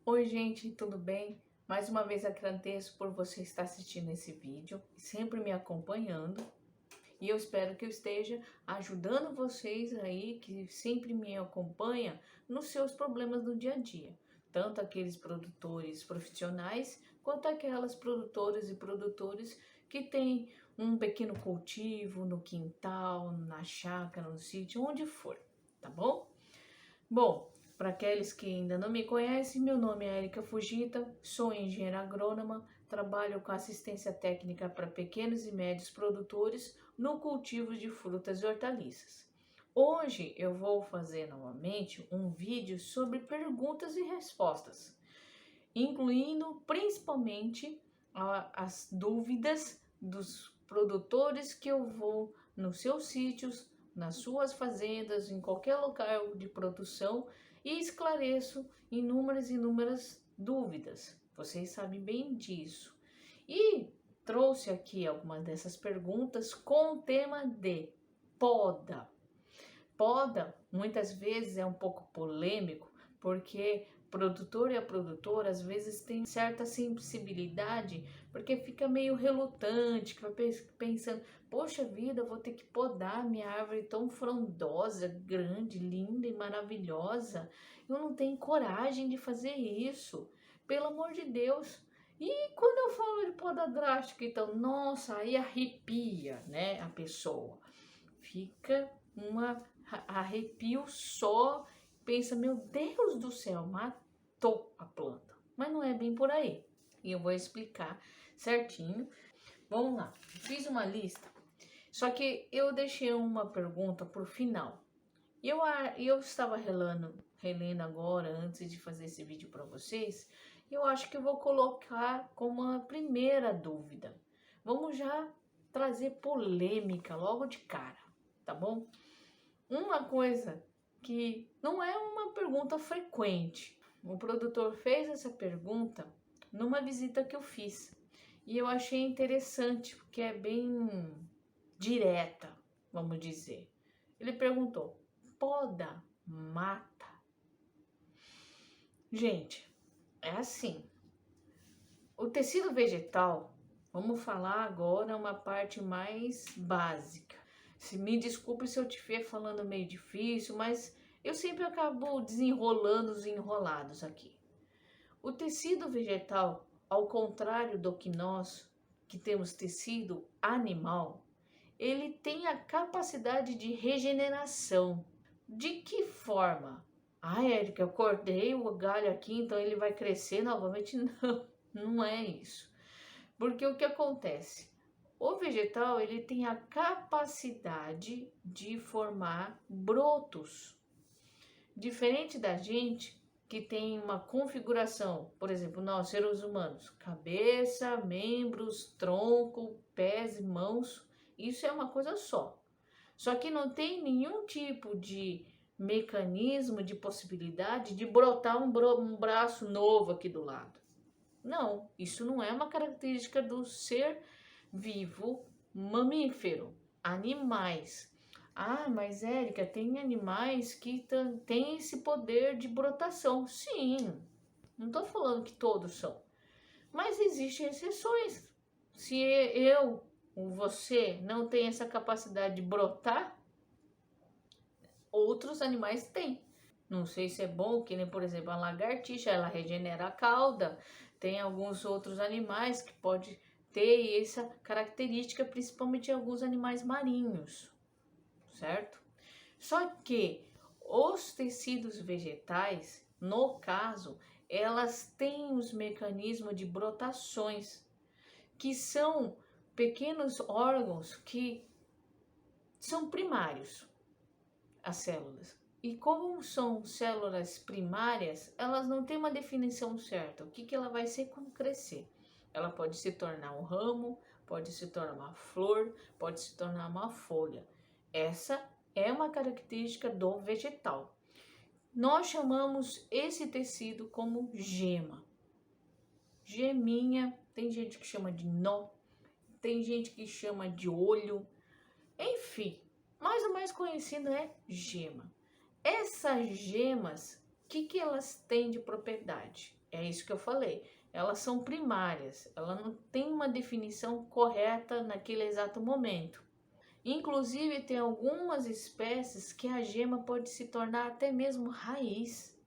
Oi gente, tudo bem? Mais uma vez agradeço por você estar assistindo esse vídeo, sempre me acompanhando, e eu espero que eu esteja ajudando vocês aí que sempre me acompanham nos seus problemas do dia a dia, tanto aqueles produtores profissionais quanto aquelas produtoras e produtores que têm um pequeno cultivo no quintal, na chácara, no sítio, onde for, tá bom? Bom, para aqueles que ainda não me conhecem, meu nome é Erika Fujita, sou engenheira agrônoma, trabalho com assistência técnica para pequenos e médios produtores no cultivo de frutas e hortaliças. Hoje eu vou fazer novamente um vídeo sobre perguntas e respostas, incluindo principalmente as dúvidas dos produtores que eu vou nos seus sítios, nas suas fazendas, em qualquer local de produção e esclareço inúmeras dúvidas. Vocês sabem bem disso. E trouxe aqui algumas dessas perguntas com o tema de poda. Poda muitas vezes é um pouco polêmico, porque produtor e a produtora às vezes tem certa sensibilidade, porque fica meio relutante, fica pensando, poxa vida, eu vou ter que podar minha árvore tão frondosa, grande, linda e maravilhosa. Eu não tenho coragem de fazer isso, pelo amor de Deus. E quando eu falo de poda drástica, então, nossa, aí arrepia, né, a pessoa. Fica uma arrepio só, pensa, meu Deus do céu, matou a planta. Mas não é bem por aí. E eu vou explicar certinho. Vamos lá, fiz uma lista, só que eu deixei uma pergunta por final. Eu estava relendo agora, antes de fazer esse vídeo para vocês, eu acho que eu vou colocar como a primeira dúvida. Vamos já trazer polêmica logo de cara, tá bom? Uma coisa que não é uma pergunta frequente. O produtor fez essa pergunta numa visita que eu fiz e eu achei interessante porque é bem direta, vamos dizer. Ele perguntou: poda mata? Gente, é assim. O tecido vegetal, vamos falar agora uma parte mais básica. Me desculpe se eu estiver falando meio difícil, mas eu sempre acabo desenrolando os enrolados aqui. O tecido vegetal, ao contrário do que nós, que temos tecido animal, ele tem a capacidade de regeneração. De que forma? Ah, Érica, eu cortei o galho aqui, então ele vai crescer novamente? Não, não é isso. Porque o que acontece? O vegetal ele tem a capacidade de formar brotos. Diferente da gente que tem uma configuração, por exemplo, nós seres humanos, cabeça, membros, tronco, pés e mãos, isso é uma coisa só. Só que não tem nenhum tipo de mecanismo, de possibilidade de brotar um braço novo aqui do lado. Não, isso não é uma característica do ser vivo mamífero, animais. Ah, mas Érica, tem animais que têm esse poder de brotação. Sim, não estou falando que todos são, mas existem exceções. Se eu ou você não tem essa capacidade de brotar, outros animais têm. Não sei se é bom, que nem, por exemplo, a lagartixa, ela regenera a cauda. Tem alguns outros animais que pode ter essa característica, principalmente alguns animais marinhos, certo? Só que os tecidos vegetais, no caso, elas têm os mecanismos de brotações, que são pequenos órgãos que são primários, as células. E como são células primárias, elas não têm uma definição certa. O que ela vai ser quando crescer? Ela pode se tornar um ramo, pode se tornar uma flor, pode se tornar uma folha. Essa é uma característica do vegetal. Nós chamamos esse tecido como gema. Geminha, tem gente que chama de nó, tem gente que chama de olho, enfim, mas o mais conhecido é gema. Essas gemas, que elas têm de propriedade? É isso que eu falei. Elas são primárias, ela não tem uma definição correta naquele exato momento. Inclusive, tem algumas espécies que a gema pode se tornar até mesmo raiz.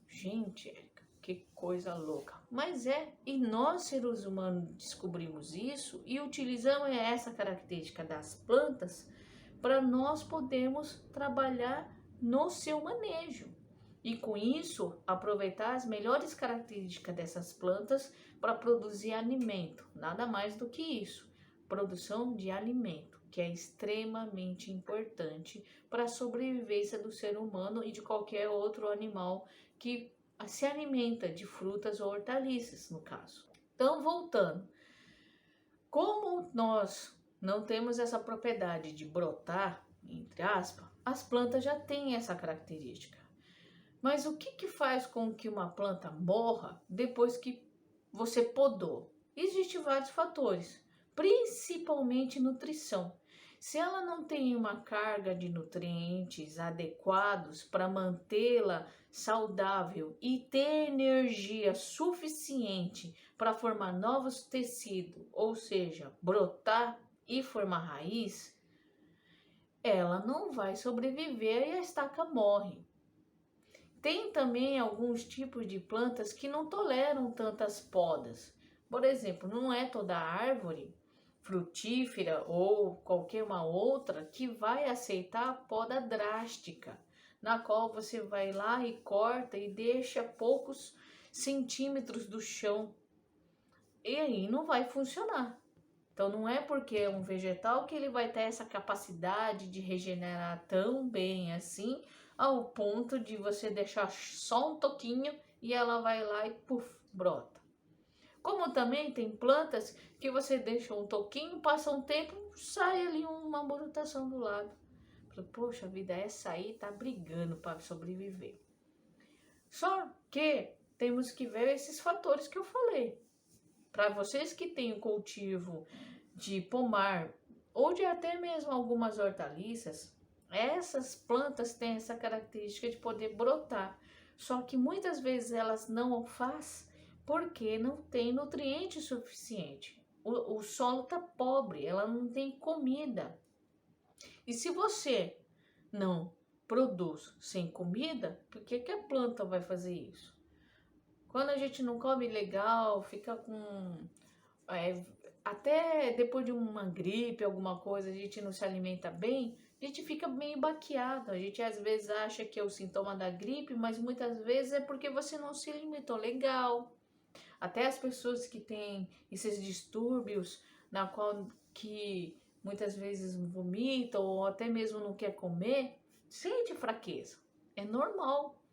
Gente, Érica, que coisa louca. Mas e nós seres humanos descobrimos isso e utilizamos essa característica das plantas para nós podermos trabalhar no seu manejo. E com isso, aproveitar as melhores características dessas plantas para produzir alimento. Nada mais do que isso, produção de alimento, que é extremamente importante para a sobrevivência do ser humano e de qualquer outro animal que se alimenta de frutas ou hortaliças, no caso. Então, voltando, como nós não temos essa propriedade de brotar, entre aspas, as plantas já têm essa característica. Mas o que faz com que uma planta morra depois que você podou? Existem vários fatores, principalmente nutrição. Se ela não tem uma carga de nutrientes adequados para mantê-la saudável e ter energia suficiente para formar novos tecidos, ou seja, brotar e formar raiz, ela não vai sobreviver e a estaca morre. Tem também alguns tipos de plantas que não toleram tantas podas. Por exemplo, não é toda árvore frutífera ou qualquer uma outra que vai aceitar a poda drástica, na qual você vai lá e corta e deixa poucos centímetros do chão. E aí não vai funcionar. Então não é porque é um vegetal que ele vai ter essa capacidade de regenerar tão bem assim, ao ponto de você deixar só um toquinho e ela vai lá e puf, brota. Como também tem plantas que você deixa um toquinho, passa um tempo, sai ali uma brotação do lado. Poxa vida, essa aí tá brigando para sobreviver. Só que temos que ver esses fatores que eu falei. Para vocês que têm o cultivo de pomar ou de até mesmo algumas hortaliças, essas plantas têm essa característica de poder brotar. Só que muitas vezes elas não o fazem porque não tem nutriente suficiente. O solo está pobre, ela não tem comida. E se você não produz sem comida, por que a planta vai fazer isso? Quando a gente não come legal, fica com... até depois de uma gripe, alguma coisa, a gente não se alimenta bem, a gente fica meio baqueado. A gente às vezes acha que é o sintoma da gripe, mas muitas vezes é porque você não se alimentou legal. Até as pessoas que têm esses distúrbios, na qual que muitas vezes vomitam ou até mesmo não quer comer, sente fraqueza. É normal.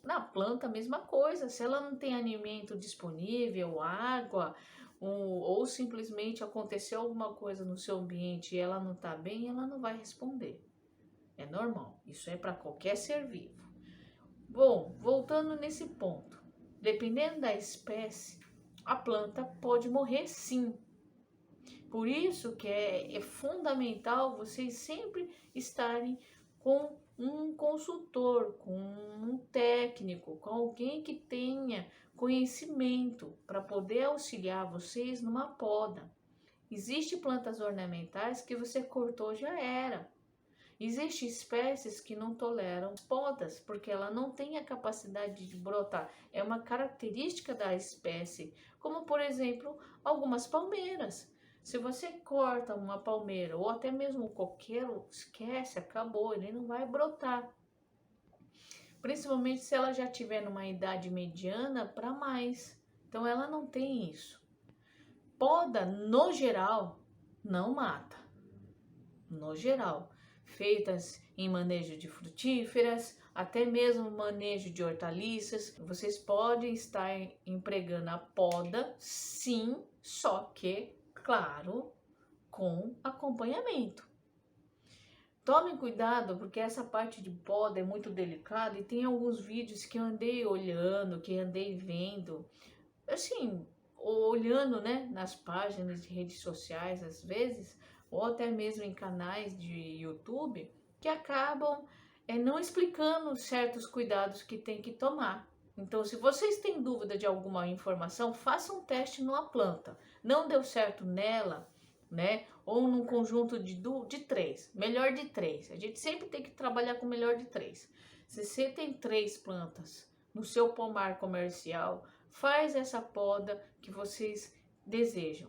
Na planta, a mesma coisa. Se ela não tem alimento disponível, água, ou simplesmente aconteceu alguma coisa no seu ambiente e ela não está bem, ela não vai responder. É normal. Isso é para qualquer ser vivo. Bom, voltando nesse ponto. Dependendo da espécie, a planta pode morrer sim. Por isso que é fundamental vocês sempre estarem com um consultor, com um técnico, com alguém que tenha conhecimento para poder auxiliar vocês numa poda. Existem plantas ornamentais que você cortou, já era. Existem espécies que não toleram podas, porque ela não tem a capacidade de brotar. É uma característica da espécie, como por exemplo, algumas palmeiras. Se você corta uma palmeira ou até mesmo um coqueiro, esquece, acabou, ele não vai brotar. Principalmente se ela já tiver numa idade mediana para mais. Então ela não tem isso. Poda, no geral, não mata. No geral. Feitas em manejo de frutíferas, até mesmo manejo de hortaliças. Vocês podem estar empregando a poda, sim, só que, claro, com acompanhamento. Tomem cuidado, porque essa parte de poda é muito delicada e tem alguns vídeos que eu andei olhando, que andei vendo, assim, olhando, né, nas páginas de redes sociais às vezes, ou até mesmo em canais de YouTube, que acabam não explicando certos cuidados que tem que tomar. Então, se vocês têm dúvida de alguma informação, façam um teste numa planta. Não deu certo nela, né? Ou num conjunto de 3, melhor de 3. A gente sempre tem que trabalhar com melhor de 3. Se você tem 3 plantas no seu pomar comercial, faz essa poda que vocês desejam.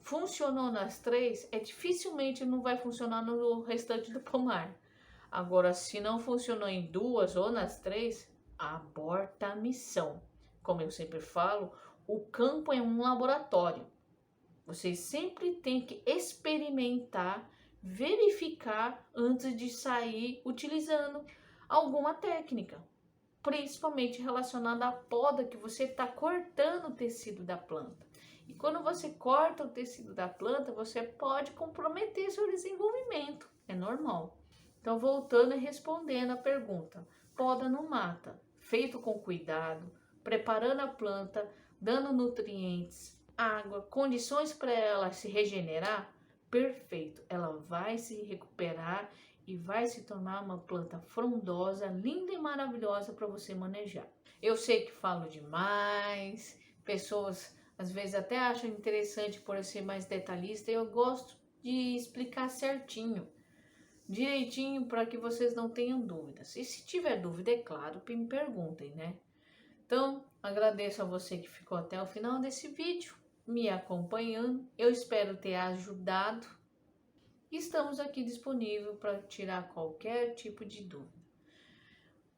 Funcionou nas 3, dificilmente não vai funcionar no restante do pomar. Agora, se não funcionou em 2 ou nas 3, aborta a missão. Como eu sempre falo, o campo é um laboratório. Vocês sempre têm que experimentar, verificar antes de sair utilizando alguma técnica, principalmente relacionada à poda, que você está cortando o tecido da planta. E quando você corta o tecido da planta, você pode comprometer seu desenvolvimento, é normal. Então, voltando e respondendo a pergunta, poda não mata, feito com cuidado, preparando a planta, dando nutrientes, água, condições para ela se regenerar, perfeito, ela vai se recuperar e vai se tornar uma planta frondosa, linda e maravilhosa para você manejar. Eu sei que falo demais, pessoas às vezes até acham interessante por eu ser mais detalhista, e eu gosto de explicar certinho, direitinho, para que vocês não tenham dúvidas. E se tiver dúvida, é claro, me perguntem, né? Então, agradeço a você que ficou até o final desse vídeo, me acompanhando. Eu espero ter ajudado. Estamos aqui disponíveis para tirar qualquer tipo de dúvida.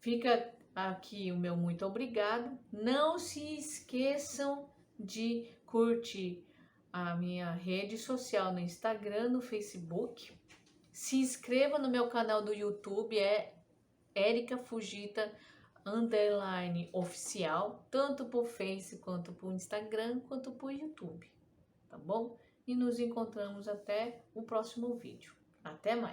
Fica aqui o meu muito obrigado. Não se esqueçam de curtir a minha rede social no Instagram, no Facebook. Se inscreva no meu canal do YouTube, é Érica Fujita _oficial, tanto por Face, quanto por Instagram, quanto por YouTube, tá bom? E nos encontramos até o próximo vídeo. Até mais!